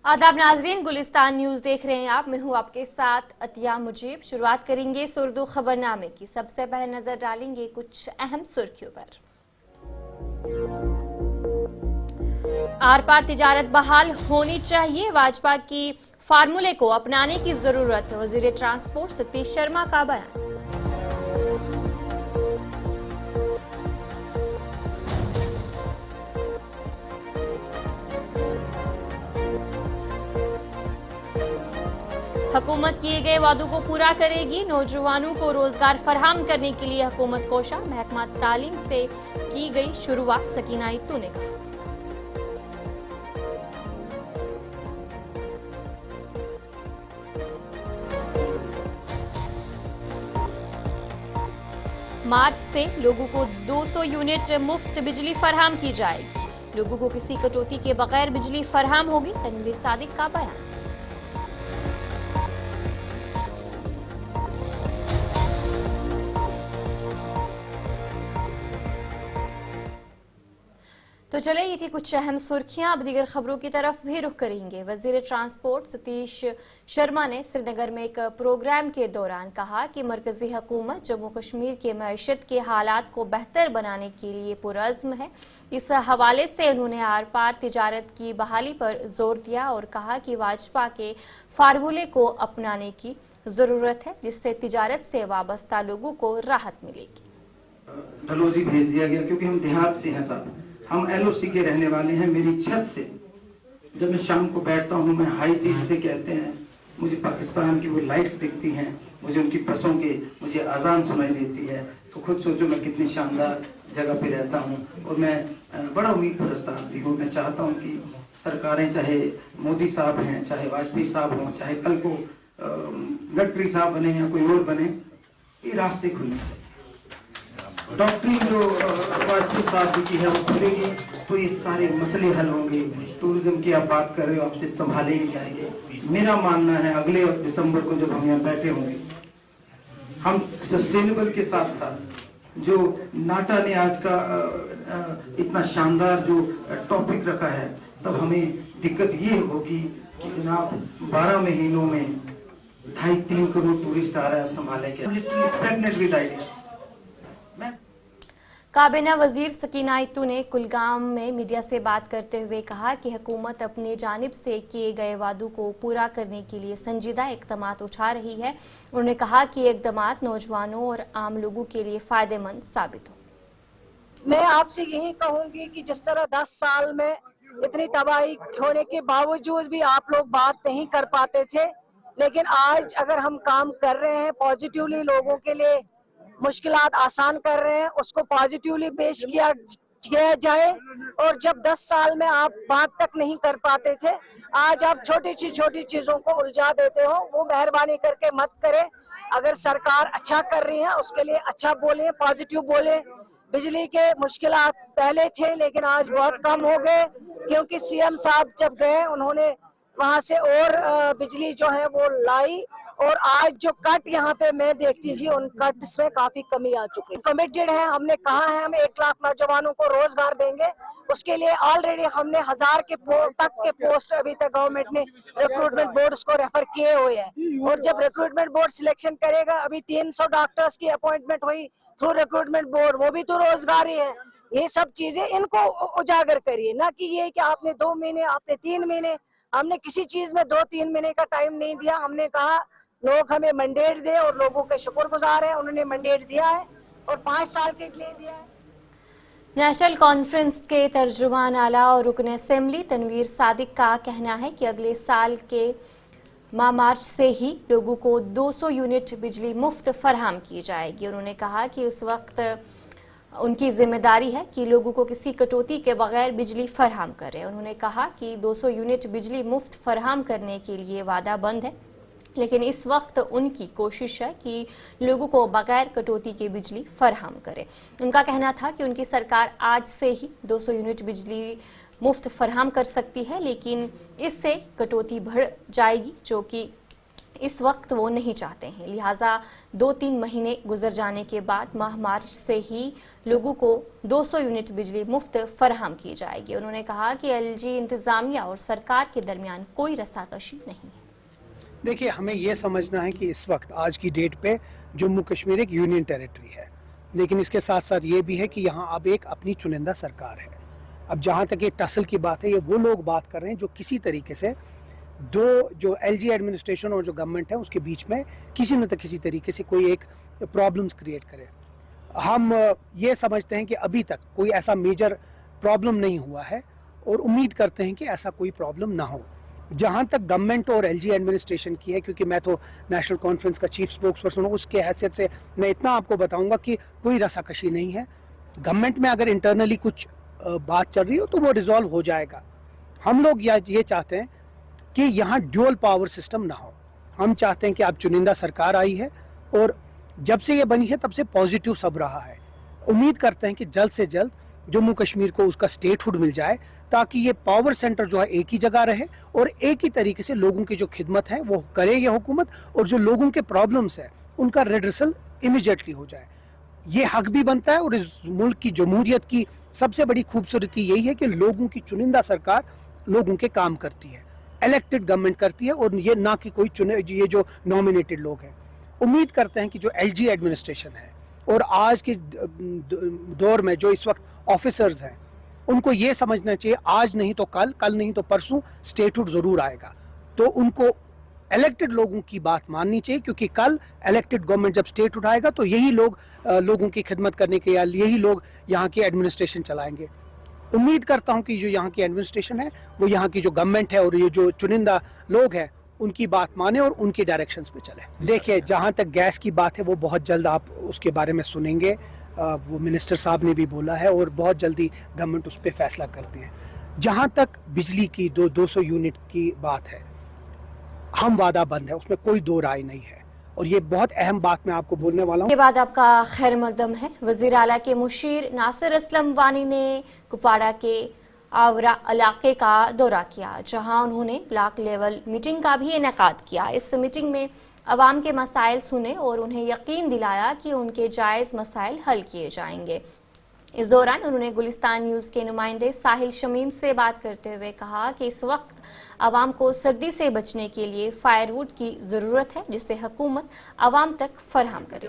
आदाब नाजरीन, गुलिस्तान न्यूज देख रहे हैं आप। मैं हूं आपके साथ अतिया मुजीब। शुरुआत करेंगे इस उर्दू खबरनामे की। सबसे पहले नजर डालेंगे कुछ अहम सुर्खियों पर। आर पार तिजारत बहाल होनी चाहिए, भाजपा की फार्मूले को अपनाने की जरूरत। वजीर ट्रांसपोर्ट सतीश शर्मा का बयान। हुकूमत किए गए वादों को पूरा करेगी। नौजवानों को रोजगार फराहम करने के लिए हुकूमत कोशा। महकमा तालीम से की गई शुरुआत, सकीना इत्तू ने कहा। मार्च से लोगों को 200 यूनिट मुफ्त बिजली फराहम की जाएगी। लोगों को किसी कटौती के बगैर बिजली फराहम होगी, तनवीर सादिक का बयान। तो चले, ये थी कुछ अहम सुर्खियां। अब दीगर खबरों की तरफ भी रुख करेंगे। वजीर ट्रांसपोर्ट सतीश शर्मा ने श्रीनगर में एक प्रोग्राम के दौरान कहा कि मरकजी हुकूमत जम्मू कश्मीर के मईशत के हालात को बेहतर बनाने के लिए पुरअज़्म है। इस हवाले से उन्होंने आर पार तिजारत की बहाली पर जोर दिया और कहा कि भाजपा के फार्मूले को अपनाने की जरूरत है, जिससे तिजारत से वाबस्ता लोगों को राहत मिलेगी। डलहौजी भेज दिया गया क्योंकि हम देहात से हैं साहब, हम एलओसी के रहने वाले हैं। मेरी छत से जब मैं शाम को बैठता हूँ, मैं हाई तीज से कहते हैं, मुझे पाकिस्तान की वो लाइट्स दिखती हैं, मुझे उनकी बसों के मुझे अजान सुनाई देती है, तो खुद सोचो मैं कितनी शानदार जगह पे रहता हूँ। और मैं बड़ा उम्मीद परस्त आदमी हूँ। मैं चाहता हूँ कि सरकारें, चाहे मोदी साहब हैं, चाहे वाजपेयी साहब हों, चाहे कल को गडकरी साहब बने या कोई और बने, ये रास्ते खुलने चाहिए। डॉक्टरी जो वाजपेयी साहब की है वो खुलेगी तो ये सारे मसले हल होंगे। टूरिज्म की आप बात कर रहे हो, आपसे संभाले नहीं जाएंगे। मेरा मानना है अगले दिसंबर को जब हम यहाँ बैठे होंगे, हम सस्टेनेबल के साथ साथ जो नाटा ने आज का इतना शानदार जो टॉपिक रखा है, तब हमें दिक्कत ये होगी कि जनाब 12 महीनों में 2.5-3 करोड़ टूरिस्ट आ रहा है, संभाले क्या। Pregnant with ideas. काबीना वजीर सकीना इत्तू ने कुलगाम में मीडिया से बात करते हुए कहा कि हुकूमत अपनी जानिब से किए गए वादों को पूरा करने के लिए संजीदा इक़दामात उठा रही है। उन्होंने कहा कि ये इक़दामात नौजवानों और आम लोगों के लिए फायदेमंद साबित हो। मैं आपसे यही कहूंगी कि जिस तरह 10 साल में इतनी तबाही होने के बावजूद भी आप लोग बात नहीं कर पाते थे, लेकिन आज अगर हम काम कर रहे हैं पॉजिटिवली, लोगों के लिए मुश्किलात आसान कर रहे हैं, उसको पॉजिटिवली पेश किया जाए। और जब 10 साल में आप बात तक नहीं कर पाते थे, आज आप छोटी चीजों को उलझा देते हो। वो मेहरबानी करके मत करें। अगर सरकार अच्छा कर रही है उसके लिए अच्छा बोले, पॉजिटिव बोले। बिजली के मुश्किलात पहले थे लेकिन आज बहुत कम हो गए, क्योंकि सीएम साहब जब गए उन्होंने वहां से और बिजली जो है वो लाई। और आज जो कट यहाँ पे मैं देखती थी, उन कट में काफी कमी आ चुकी है। कमिटेड है, हमने कहा है हम 1 लाख नौजवानों को रोजगार देंगे। उसके लिए ऑलरेडी हमने 1000 तक के पोस्ट अभी तक गवर्नमेंट ने रिक्रूटमेंट बोर्ड को रेफर किए हुए हैं। और जब रिक्रूटमेंट बोर्ड सिलेक्शन करेगा, अभी 300 डॉक्टर्स की अपॉइंटमेंट हुई थ्रू रिक्रूटमेंट बोर्ड, वो भी तो रोजगार ही है। ये सब चीजें इनको उजागर करिए, ना कि ये कि आपने 2 महीने, आपने 3 महीने। हमने किसी चीज में 2-3 महीने का टाइम नहीं दिया। हमने कहा लोग हमें मैंडेट दे और लोगों के शुक्रगुजार हैं, उन्होंने मैंडेट दिया है और 5 साल के लिए दिया है। नेशनल कॉन्फ्रेंस के तर्जुमान आला और रुकन असेंबली तनवीर सादिक का कहना है कि अगले साल के माह मार्च से ही लोगों को 200 यूनिट बिजली मुफ्त फराहम की जाएगी। उन्होंने कहा कि उस वक्त उनकी जिम्मेदारी है कि लोगों को किसी कटौती के बगैर बिजली फराहम करें। उन्होंने कहा कि 200 यूनिट बिजली मुफ्त फराहम करने के लिए वादा बंद है, लेकिन इस वक्त उनकी कोशिश है कि लोगों को बगैर कटौती की बिजली फराहम करे। उनका कहना था कि उनकी सरकार आज से ही 200 यूनिट बिजली मुफ्त फराहम कर सकती है, लेकिन इससे कटौती बढ़ जाएगी, जो कि इस वक्त वो नहीं चाहते हैं। लिहाजा 2-3 महीने गुजर जाने के बाद माह मार्च से ही लोगों को 200 यूनिट बिजली मुफ्त फराहम की जाएगी। उन्होंने कहा कि एलजी इंतजामिया और सरकार के दरमियान कोई रस्साकशी नहीं है। देखिए, हमें यह समझना है कि इस वक्त आज की डेट पे जम्मू कश्मीर एक यूनियन टेरिटरी है, लेकिन इसके साथ साथ ये भी है कि यहाँ अब एक अपनी चुनिंदा सरकार है। अब जहाँ तक ये टसल की बात है, ये वो लोग बात कर रहे हैं जो किसी तरीके से जो एलजी एडमिनिस्ट्रेशन और जो गवर्नमेंट है उसके बीच में किसी न किसी तरीके से कोई एक प्रॉब्लम्स क्रिएट करे। हम ये समझते हैं कि अभी तक कोई ऐसा मेजर प्रॉब्लम नहीं हुआ है और उम्मीद करते हैं कि ऐसा कोई प्रॉब्लम ना हो। जहाँ तक गवर्नमेंट और एलजी एडमिनिस्ट्रेशन की है, क्योंकि मैं तो नेशनल कॉन्फ्रेंस का चीफ स्पोक्स पर्सन हूँ, उसके हैसियत से मैं इतना आपको बताऊंगा कि कोई रस्साकशी नहीं है। गवर्नमेंट में अगर इंटरनली कुछ बात चल रही हो तो वो रिजॉल्व हो जाएगा। हम लोग ये चाहते हैं कि यहाँ ड्यूअल पावर सिस्टम ना हो। हम चाहते हैं कि अब चुनिंदा सरकार आई है और जब से ये बनी है तब से पॉजिटिव सब रहा है। उम्मीद करते हैं कि जल्द से जल्द जम्मू कश्मीर को उसका स्टेटहुड मिल जाए, ताकि ये पावर सेंटर जो है एक ही जगह रहे और एक ही तरीके से लोगों की जो खिदमत है वो करे ये हुकूमत, और जो लोगों के प्रॉब्लम्स है उनका रिड्रेसल इमीडिएटली हो जाए। ये हक भी बनता है और इस मुल्क की जमहूरियत की सबसे बड़ी खूबसूरती यही है कि लोगों की चुनिंदा सरकार लोगों के काम करती है, इलेक्टेड गवर्नमेंट करती है, और ये ना कि कोई ये जो नॉमिनेटेड लोग हैं। उम्मीद करते हैं कि जो एलजी एडमिनिस्ट्रेशन है और आज के दौर में जो इस वक्त ऑफिसर्स हैं, उनको ये समझना चाहिए आज नहीं तो कल, कल नहीं तो परसों स्टेटहुड जरूर आएगा। तो उनको इलेक्टेड लोगों की बात माननी चाहिए, क्योंकि कल इलेक्टेड गवर्नमेंट जब स्टेटहुड आएगा तो यही लोग लोगों की खिदमत करने के, या यही लोग यहाँ की एडमिनिस्ट्रेशन चलाएंगे। उम्मीद करता हूँ कि जो यहाँ की एडमिनिस्ट्रेशन है वो यहाँ की जो गवर्नमेंट है और ये जो चुनिंदा लोग हैं उनकी बात माने और उनकी डायरेक्शंस पे चले। देखिए, जहाँ तक गैस की बात है वो बहुत जल्द आप उसके बारे में सुनेंगे। वो मिनिस्टर साहब ने भी बोला है और बहुत जल्दी गवर्नमेंट उस पर फैसला करती है। जहाँ तक बिजली की 200 यूनिट की बात है, हम वादा बंद है, उसमें कोई दो राय नहीं है। और ये बहुत अहम बात मैं आपको बोलने वाला हूँ। के बाद आपका खैर मकदम है। वजीर आला के मुशीर नासिर असलम वानी ने कुपवाड़ा के आवरा इलाके का दौरा किया, जहां उन्होंने ब्लॉक लेवल मीटिंग का भी इनेकाद किया। इस मीटिंग में अवाम के मसाइल सुने और उन्हें यकीन दिलाया कि उनके जायज मसाइल हल किए जाएंगे। इस दौरान उन्होंने गुलिस्तान न्यूज के नुमाइंदे साहिल शमीम से बात करते हुए कहा कि इस वक्त अवाम को सर्दी से बचने के लिए फायरवुड की जरूरत है, जिसे हुकूमत अवाम तक फराहम करे।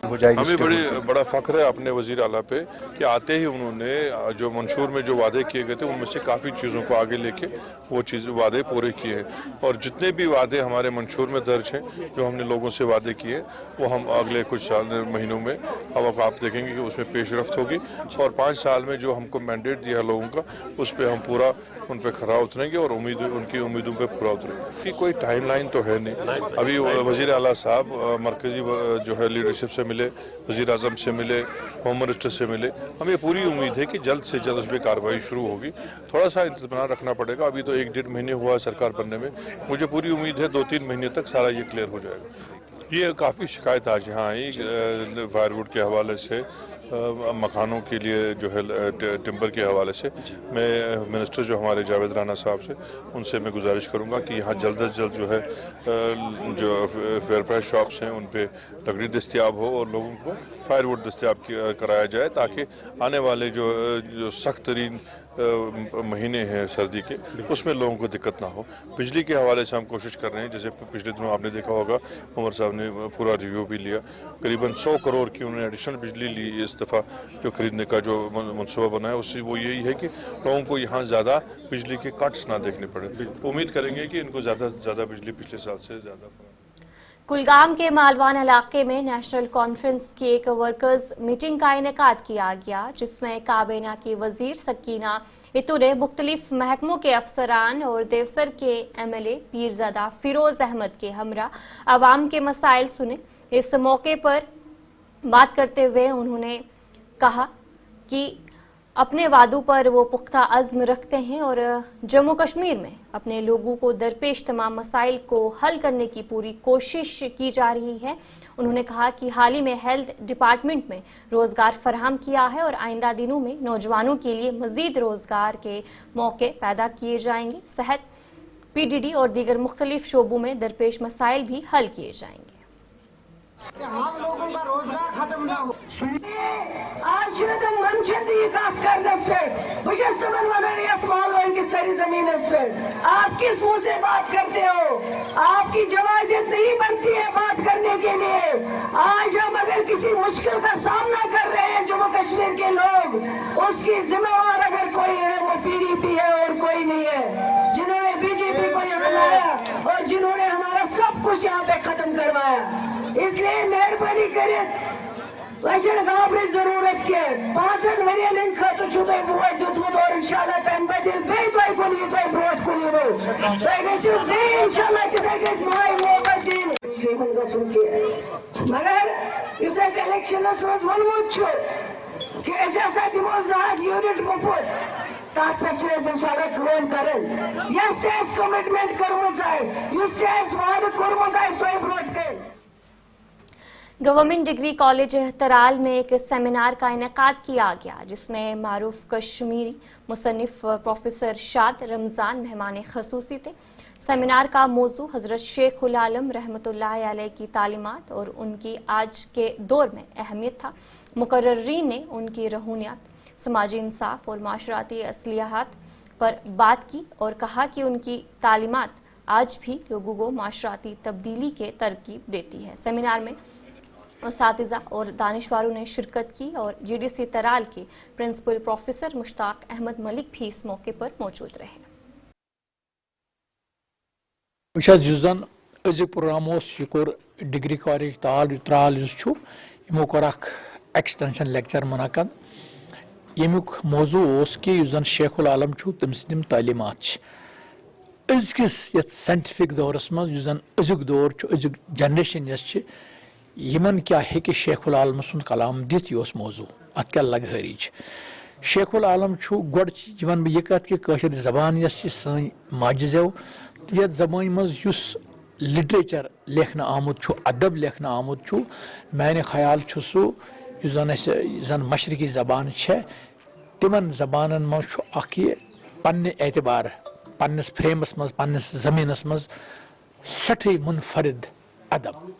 हमें बड़ा फख्र है अपने वजीर आला पे कि आते ही उन्होंने जो मंशूर में जो वादे किए गए थे उनमें से काफ़ी चीज़ों को आगे लेके वो वादे पूरे किए हैं। और जितने भी वादे हमारे मंशूर में दर्ज हैं, जो हमने लोगों से वादे किए, वो हम अगले कुछ महीनों में अब आप देखेंगे कि उसमें पेशरफ्त होगी। और 5 साल में जो हमको मैंडेट दिया लोगों का, उस पर हम पूरा उन पर खरा उतरेंगे और उनकी उम्मीदों पर पूरा उतरेंगे। कि कोई टाइमलाइन तो है नहीं। अभी वजीर आला साहब मरकजी जो है लीडरशिप से मिले, वजीर आजम से मिले, होम मिनिस्टर से मिले। हमें पूरी उम्मीद है कि जल्द से जल्द उस पर कार्रवाई शुरू होगी। थोड़ा सा इंतज़ाम रखना पड़ेगा, अभी तो 1-1.5 महीने हुआ है सरकार बनने में। मुझे पूरी उम्मीद है 2-3 महीने तक सारा ये क्लियर हो जाएगा। ये काफ़ी शिकायत आज यहाँ आई फायरवुड के हवाले से, मकानों के लिए जो है टिम्बर के हवाले से। मैं मिनिस्टर जो हमारे जावेद राना साहब से, उनसे मैं गुजारिश करूंगा कि यहाँ जल्द अज जल्द जो है जो फेयर प्राइस शॉप्स हैं उन पे लकड़ी दस्तियाब हो और लोगों को फायरवुड दस्तियाब कराया जाए, ताकि आने वाले जो सख्त तरीन महीने हैं सर्दी के, उसमें लोगों को दिक्कत ना हो। बिजली के हवाले से हम कोशिश कर रहे हैं, जैसे पिछले दिनों आपने देखा होगा उमर साहब ने पूरा रिव्यू भी लिया। करीबन 100 करोड़ की उन्होंने एडिशनल बिजली ली इस दफ़ा जो खरीदने का जो मनसूबा बनाया, उससे वो यही है कि लोगों को यहाँ ज़्यादा बिजली के कट्स ना देखने पड़े। उम्मीद करेंगे कि इनको ज़्यादा से ज़्यादा बिजली पिछले साल से ज़्यादा। कुलगाम के मालवान इलाके में नेशनल कॉन्फ्रेंस की एक वर्कर्स मीटिंग का इनेकाद किया गया, जिसमें काबीना की वजीर सकीना इतू ने मुख्तलिफ महकमों के अफसरान और देवसर के MLA पीरजादा फिरोज अहमद के हमरा अवाम के मसाइल सुने। इस मौके पर बात करते हुए उन्होंने कहा कि अपने वादों पर वो पुख्ता अज़्म रखते हैं और जम्मू कश्मीर में अपने लोगों को दरपेश तमाम मसाइल को हल करने की पूरी कोशिश की जा रही है। उन्होंने कहा कि हाल ही में हेल्थ डिपार्टमेंट में रोजगार फराहम किया है और आइंदा दिनों में नौजवानों के लिए मजीद रोजगार के मौके पैदा किए जाएंगे। सेहत, पीडीडी और दीगर मुख्तलिफ शोबों में दरपेश मसाइल भी हल किए जाएंगे। हम लोगों का रोजगार खत्म ना हो। आज तुम मनशद ये बात करने से मुझे समझ में नहीं आता मालूम की सारी जमीन पे आप किस मुंह से बात करते हो? आपकी जवाजियत नहीं बनती है बात करने के लिए। आज हम अगर किसी मुश्किल का सामना कर रहे हैं जम्मू कश्मीर के लोग, उसकी जिम्मेवार अगर कोई है वो पीडीपी है और कोई नहीं है, जिन्होंने बीजेपी को यहाँ लाया और जिन्होंने हमारा सब कुछ यहाँ पे खत्म करवाया। इसलिए मेहरबानी करें गाबरी जरूरत के 5 वरियन इन खत ब्रोट दुतमुत और इंशाल्लाह तम बदल बे कुन ब्रोट कुन इंशाल्लाह तिथे माय मोहब्बत दिन मगर इलेक्शन वोनमुत कि दिमो 2 यूनिट मुफ्त तथ पे इंशाल्लाह कम कर कमिटमेंट कर्मुत वाद कोर्मुत ब्रोट कर। गवर्नमेंट डिग्री कॉलेज तराल में एक सेमिनार का इनेकाद किया गया जिसमें मारूफ कश्मीरी मुसन्निफ प्रोफेसर शाद रमज़ान मेहमान खसूसी थे। सेमिनार का मौजू हज़रत शेखुल आलम रहमतुल्लाह अलैह की तालीमात और उनकी आज के दौर में अहमियत था। मुकर्ररीन ने उनकी रूहानियत, समाजी इंसाफ और माशराती असलियात पर बात की और कहा कि उनकी तालीमात आज भी लोगों को माशराती तब्दीली के तरकीब देती है। सेमिनार में उस्तातिज़ा और दानिशवारों ने शिरकत की और जीडीसी तराल के प्रिंसिपल प्रोफेसर मुश्ताक अहमद मलिक भी इस मौके पर मौजूद रहे। प्रोग्राम डिग्री कॉलेज तराल यमो एक्सटेंशन लेक्चर मुनक़द यमुक मौजू कि शेखुल आलम तम सम तालीमात अजकिस साइंटिफिक दौरस मज अजुक दौर अजुक जनरेशन यमन क्या है कि शेखुल आलम सुन कलाम दित यह मौजू अत क्या लगहरी शेखुल आलम गोड वन बह कत कि कशर जबान सन माजिजो ये जबान मज लिटरेचर लेखन आमुत अदब लेखन आमुत माने ख्याल सह जन मशरकी जबान तिमन जबान मज पन्ने एतबार पन्नस फ्रेमस मज पन्नस जमीनस मज सठी मुनफरिद अदब।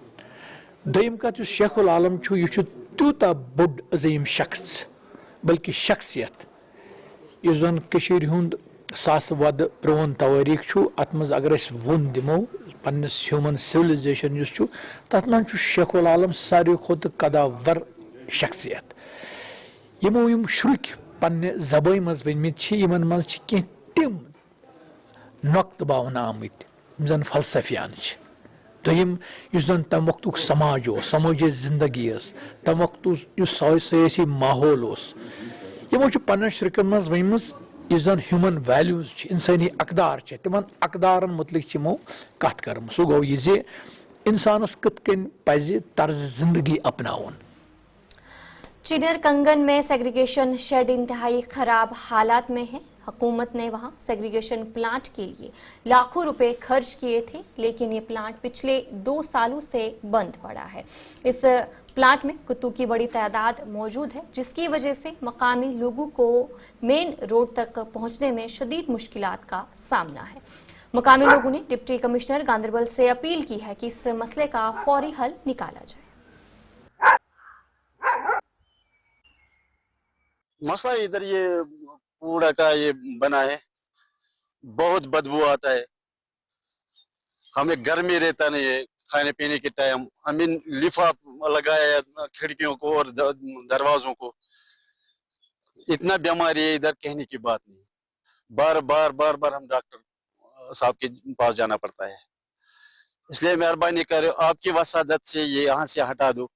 दोम कत शेखुल आलम यह तूता बोड अजीम शख्स बल्कि शख्सियत इस जन हुंद सास वद प्रोन तवारीख अत मज अगर वोन दिमो पन्नस ह्यूमन सिविलाइजेशन तथ मज शेखुल आलम सारे खुद कदावर शख्सियत यमो यम शुरुक पन्ने जबान मज वनमित यमन मज कह तिम नुक्त बावन आमत जन फलसफियान दोम जन तम वक्त समाज समाजी जिंदगी तम वक्त सयासी माहौल यमो पन्न शिरकन मज वन जन ह्यूमन वैल्यूज इंसानी अकदार तिमन अकदारन मुतलिक यमो कत कर सह गो ये इंसानस कत पज तर्ज जिंदगी अपनाउन। चिनर कंगन में सेग्रीगेशन शेड इंतहाई खराब हालात में है। हुकूमत ने वहां सेग्रीगेशन प्लांट के लिए लाखों रुपए खर्च किए थे, लेकिन ये प्लांट पिछले 2 सालों से बंद पड़ा है। इस प्लांट में कुत्तों की बड़ी तादाद मौजूद है, जिसकी वजह से मकामी लोगों को मेन रोड तक पहुंचने में शदीद मुश्किलात का सामना है। मकामी लोगों ने डिप्टी कमिश्नर गांधरबल से अपील की है कि इस मसले का फौरी हल निकाला जाए। मसला इधर ये कूड़ा का ये बना है, बहुत बदबू आता है, हमें घर में रहता नहीं है। खाने पीने के टाइम हमें लिफाफ लगाया खिड़कियों को और दरवाजों को, इतना बीमारी है इधर कहने की बात नहीं। बार बार हम डॉक्टर साहब के पास जाना पड़ता है। इसलिए मेहरबानी करें, आपकी वसादत से ये यहाँ से हटा दो,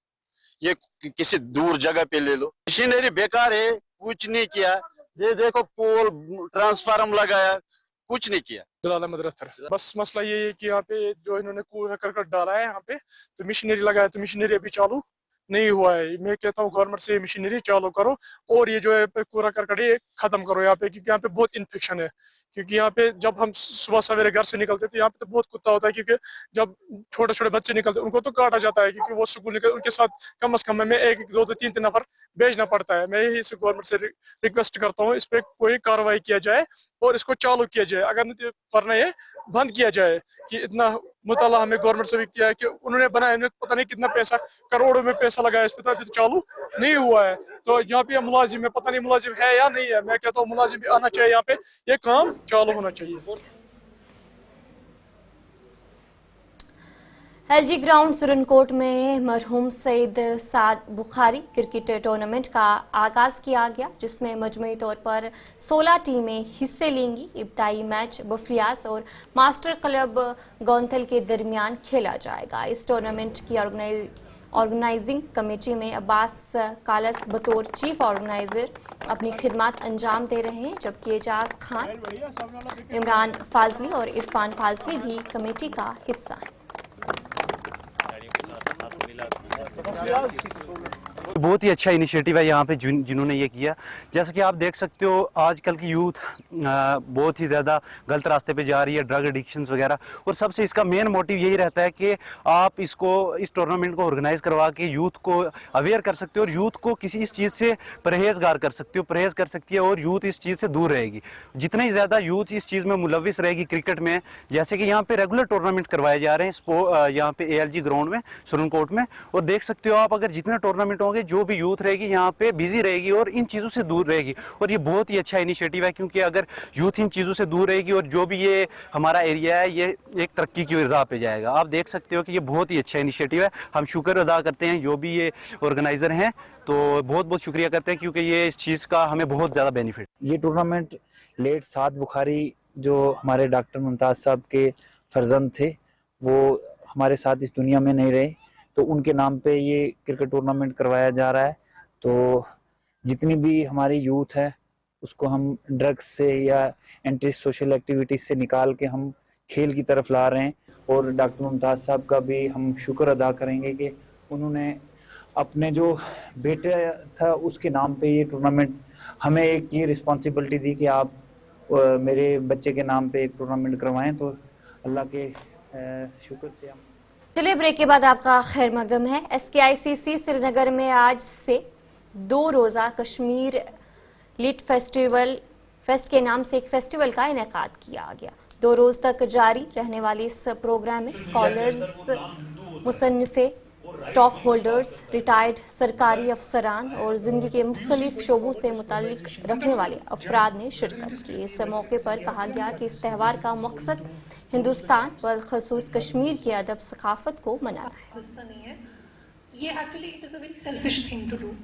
ये किसी दूर जगह पे ले लो। मशीनरी बेकार है, कुछ नहीं किया। ये देखो पोल ट्रांसफार्म लगाया, कुछ नहीं किया। बस मसला ये है कि यहाँ पे जो इन्होंने कूड़ा करकट डाला है यहाँ पे, तो मशीनरी लगाया तो मशीनरी अभी चालू नहीं हुआ है। मैं कहता हूँ गवर्नमेंट से मशीनरी चालू करो और ये जो है कूड़ा करकट ये खत्म करो यहाँ पे, क्योंकि यहाँ पे बहुत इन्फेक्शन है। क्योंकि यहाँ पे जब हम सुबह सवेरे घर से निकलते तो यहाँ पे तो बहुत कुत्ता होता है, क्योंकि जब छोटे छोटे बच्चे निकलते उनको तो काटा जाता है, क्योंकि वो स्कूल निकल उनके साथ कम से कम हमें 1, 2, 3 नफर भेजना पड़ता है। मैं यही गवर्नमेंट से रिक्वेस्ट करता हूँ इस पे कोई कार्रवाई किया जाए और इसको चालू किया जाए। अगर नहीं करना है बंद किया जाए, कि इतना मुताला हमें गवर्नमेंट से भी किया है कि उन्होंने बनाया, पता नहीं कितना पैसा, करोड़ों में पैसा लगाया इस पे, तो चालू नहीं हुआ है। तो यहाँ पे मुलाजिम है, पता नहीं मुलाजिम है या नहीं है। मैं कहता हूँ मुलाजिम भी आना चाहिए, यहाँ पे ये काम चालू होना चाहिए। एलजी ग्राउंड सुरनकोट में मरहूम सईद साद बुखारी क्रिकेट टूर्नामेंट का आगाज किया गया, जिसमें मजमूई तौर पर 16 टीमें हिस्से लेंगी। इब्तदाई मैच बफरियाज और मास्टर क्लब गौंथल के दरमियान खेला जाएगा। इस टूर्नामेंट की ऑर्गेनाइजिंग कमेटी में अब्बास कालस बतौर चीफ ऑर्गेनाइजर अपनी खिदमत अंजाम दे रहे हैं, जबकि एजाज खान, इमरान फाजली और इरफान फाजली भी कमेटी का हिस्सा हैं। बहुत ही अच्छा इनिशिएटिव है यहाँ पे जिन्होंने ये किया। जैसा कि आप देख सकते हो आजकल की यूथ बहुत ही ज़्यादा गलत रास्ते पे जा रही है, ड्रग एडिक्शंस वगैरह, और सबसे इसका मेन मोटिव यही रहता है कि आप इस टूर्नामेंट को ऑर्गेनाइज करवा के यूथ को अवेयर कर सकते हो और यूथ को किसी इस चीज़ से परहेजगार कर सकते हो, परहेज कर सकती है और यूथ इस चीज़ से दूर रहेगी। जितना ही ज़्यादा यूथ इस चीज़ में मुलविस रहेगी क्रिकेट में, जैसे कि यहाँ पे रेगुलर टूर्नामेंट करवाए जा रहे हैं यहाँ पे ALG ग्राउंड में सुरनकोट में, और देख सकते हो आप अगर जितने टूर्नामेंट होंगे जो भी यूथ रहेगी यहाँ पे बिजी रहेगी और इन चीज़ों से दूर रहेगी। और ये बहुत ही अच्छा इनिशिएटिव है, क्योंकि अगर यूथ इन चीज़ों से दूर रहेगी और जो भी ये हमारा एरिया है ये एक तरक्की की राह पे जाएगा। आप देख सकते हो कि ये बहुत ही अच्छा इनिशिएटिव है। हम शुक्र अदा करते हैं जो भी ये ऑर्गेनाइजर हैं, तो बहुत बहुत शुक्रिया करते हैं, क्योंकि ये इस चीज़ का हमें बहुत ज़्यादा बेनिफिट। ये टूर्नामेंट लेट साद बुखारी जो हमारे डॉक्टर मुमताज़ साहब के फर्जंद थे, वो हमारे साथ इस दुनिया में नहीं रहे, तो उनके नाम पे ये क्रिकेट टूर्नामेंट करवाया जा रहा है। तो जितनी भी हमारी यूथ है उसको हम ड्रग्स से या एंटी सोशल एक्टिविटीज से निकाल के हम खेल की तरफ ला रहे हैं। और डॉक्टर मुमताज़ साहब का भी हम शुक्र अदा करेंगे कि उन्होंने अपने जो बेटे था उसके नाम पे ये टूर्नामेंट, हमें एक ये रिस्पॉन्सिबिलिटी दी कि आप मेरे बच्चे के नाम पे एक टूर्नामेंट करवाएं। तो अल्लाह के शुक्र से हम चलिए ब्रेक के बाद आपका खैर मकदम है। SKICC श्रीनगर में आज से 2 रोज़ा कश्मीर लिट फेस्ट के नाम से एक फेस्टिवल का इनेकाद किया गया। 2 रोज तक जारी रहने वाले इस प्रोग्राम में स्कॉलर्स, मुसन्निफे, स्टॉक होल्डर्स, रिटायर्ड सरकारी अफसरान और जिंदगी के मुख्तलिफ शोबों से मुताल्लिक रखने वाले अफराद ने शिरकत की। इस मौके पर कहा गया कि इस त्यौहार का मकसद हिंदुस्तान बलखसूस कश्मीर की अदब सकाफत को मनाना है। ये actually it is a very selfish thing to do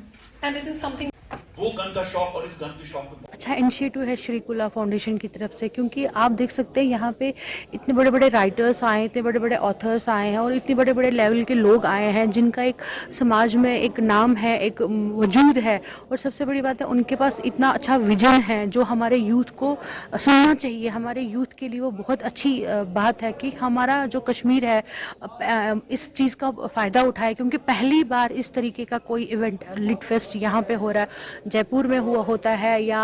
and it is something. वो गन का शौक और इस गन के शौक में अच्छा इनिशिएटिव है शरीकुल्लाह फाउंडेशन की तरफ से, क्योंकि आप देख सकते हैं यहाँ पे इतने बड़े बड़े राइटर्स आए, इतने बड़े बड़े ऑथर्स आए हैं और इतने बड़े बड़े लेवल के लोग आए हैं जिनका एक समाज में एक नाम है, एक वजूद है। और सबसे बड़ी बात है उनके पास इतना अच्छा विजन है जो हमारे यूथ को सुनना चाहिए। हमारे यूथ के लिए वो बहुत अच्छी बात है कि हमारा जो कश्मीर है इस चीज़ का फ़ायदा उठाए, क्योंकि पहली बार इस तरीके का कोई इवेंट लिट फेस्ट यहाँ पे हो रहा है। जयपुर में होता है या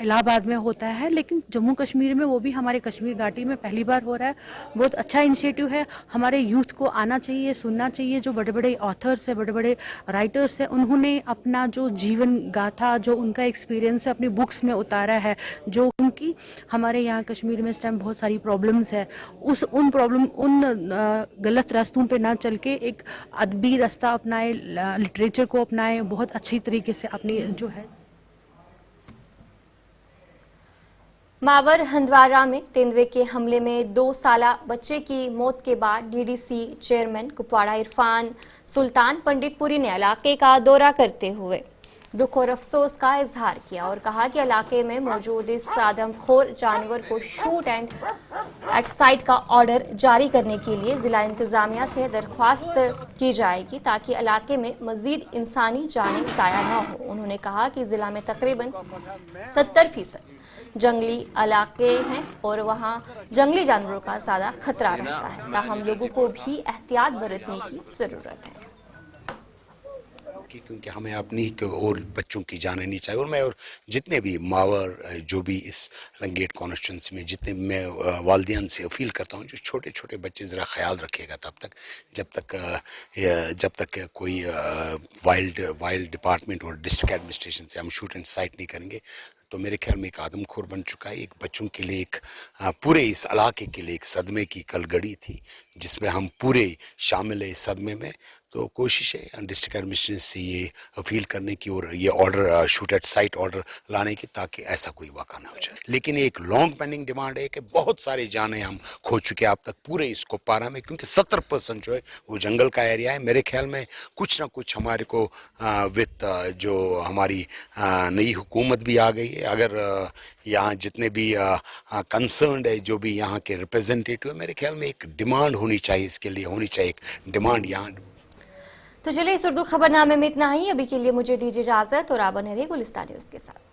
इलाहाबाद में होता है, लेकिन जम्मू कश्मीर में वो भी हमारे कश्मीर घाटी में पहली बार हो रहा है। बहुत अच्छा इनिशिएटिव है। हमारे यूथ को आना चाहिए, सुनना चाहिए। जो बड़े बड़े ऑथर्स है, बड़े बड़े राइटर्स हैं, उन्होंने अपना जो जीवन गाथा, जो उनका एक्सपीरियंस है अपनी बुक्स में उतारा है। जो उनकी हमारे यहाँ कश्मीर में इस टाइम बहुत सारी प्रॉब्लम्स है, उन गलत रास्तों पे ना चल के एक अदबी रास्ता अपनाए, लिटरेचर को अपनाए, बहुत अच्छी तरीके से अपनी जो है। मावर हंदवारा में तेंदुए के हमले में 2 साला बच्चे की मौत के बाद DDC चेयरमैन कुपवाड़ा इरफान सुल्तान पंडितपुरी ने इलाके का दौरा करते हुए दुख और अफसोस का इजहार किया और कहा कि इलाके में मौजूद इस आदमखोर जानवर को शूट एंड एट साइट का ऑर्डर जारी करने के लिए जिला इंतजामिया से दरख्वास्त की जाएगी ताकि इलाके में मजीद इंसानी जानें ज़ाया न हो। उन्होंने कहा कि जिला में तकरीबन 70% जंगली इलाके हैं और वहां जंगली जानवरों का ज़्यादा खतरा रहता है, ताहम लोगों को भी एहतियात बरतने की ज़रूरत है। की, क्योंकि हमें अपनी और बच्चों की जाने नहीं चाहिए। और मैं और जितने भी मावर जो भी इस लंगेट कॉन्स्टिट्यूंसी में जितने मैं वालिदैन से अपील करता हूँ, जो छोटे छोटे बच्चे ज़रा ख्याल रखिएगा तब तक जब तक कोई वाइल्ड डिपार्टमेंट और डिस्ट्रिक्ट एडमिनिस्ट्रेशन से हम शूट एंड साइट नहीं करेंगे, तो मेरे ख्याल में एक आदमखोर बन चुका है। एक बच्चों के लिए एक पूरे इस इलाके के लिए एक सदमे की कलगड़ी थी, जिसमें हम पूरे शामिल है इस सदमे में। तो कोशिश है डिस्ट्रिक्ट एडमिनिस्ट्रेशन से ये अपील करने की और ये order shoot at site order लाने की, ताकि ऐसा कोई वाक़ा ना हो जाए। लेकिन एक लॉन्ग पेंडिंग डिमांड है कि बहुत सारे जाने हम खो चुके हैं अब तक पूरे इस कुपवारा में, क्योंकि 70% जो है वो जंगल का एरिया है। मेरे ख्याल में कुछ ना कुछ हमारे को विद जो हमारी नई हुकूमत भी आ गई है, अगर यहाँ जितने भी कंसर्न्ड है, जो भी यहाँ के रिप्रेजेंटेटिव है, मेरे ख्याल में एक डिमांड होनी चाहिए, इसके लिए होनी चाहिए एक डिमांड यहाँ। तो चलिए इस उर्दू खबरनामे में इतना ही। अभी के लिए मुझे दीजिए इजाजत और आप बने रहिए गुलिस्तान न्यूज़ के साथ।